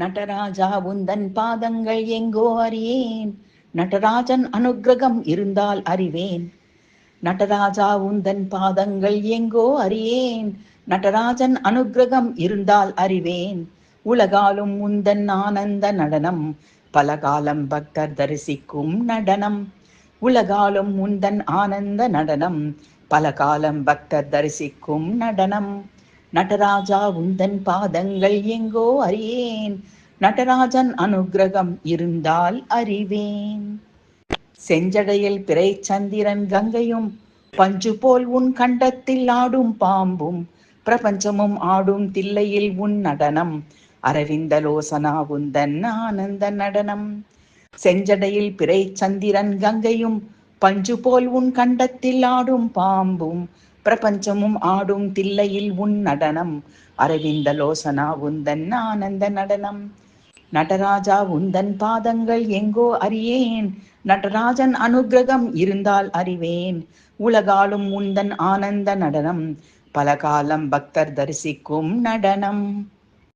நடராஜா உந்தன் பாதங்கள் எங்கோ அறியேன், நடராஜன் அனுக்கிரகம் இருந்தால் அறிவேன். நடராஜா உந்தன் பாதங்கள் எங்கோ அறியேன், நடராஜன் அனுக்கிரகம் இருந்தால் அறிவேன். உலகாலும் உந்தன் ஆனந்த நடனம், பல காலம் பக்தர் தரிசிக்கும் நடனம். உலகாலும் உந்தன் ஆனந்த நடனம், பல காலம் பக்தர் தரிசிக்கும் நடனம். நடராஜா உந்தன் பாதங்கள் எங்கோ அறியேன், நடராஜன் அனுக்கிரகம் இருந்தால் அறிவேன். செஞ்சடையில் பிறை சந்திரன் கங்கையும், பஞ்சு போல் உன் கண்டத்தில் ஆடும் பாம்பும், பிரபஞ்சமும் ஆடும் தில்லையில் உன் நடனம், அரவிந்தலோசனா உந்தன் ஆனந்த நடனம். செஞ்சடையில் பிறை சந்திரன் கங்கையும், பஞ்சு போல் உன் கண்டத்தில் ஆடும் பாம்பும், பிரபஞ்சமும் ஆடும் தில்லையில் உன் நடனம், அரவிந்தலோசனா உந்தன் ஆனந்த நடனம். நடராஜா உந்தன் பாதங்கள் எங்கோ அறியேன், நடராஜன் அனுக்கிரகம் இருந்தால் அறிவேன். உலகாலும் உந்தன் ஆனந்த நடனம், பல காலம் பக்தர் தரிசிக்கும் நடனம்.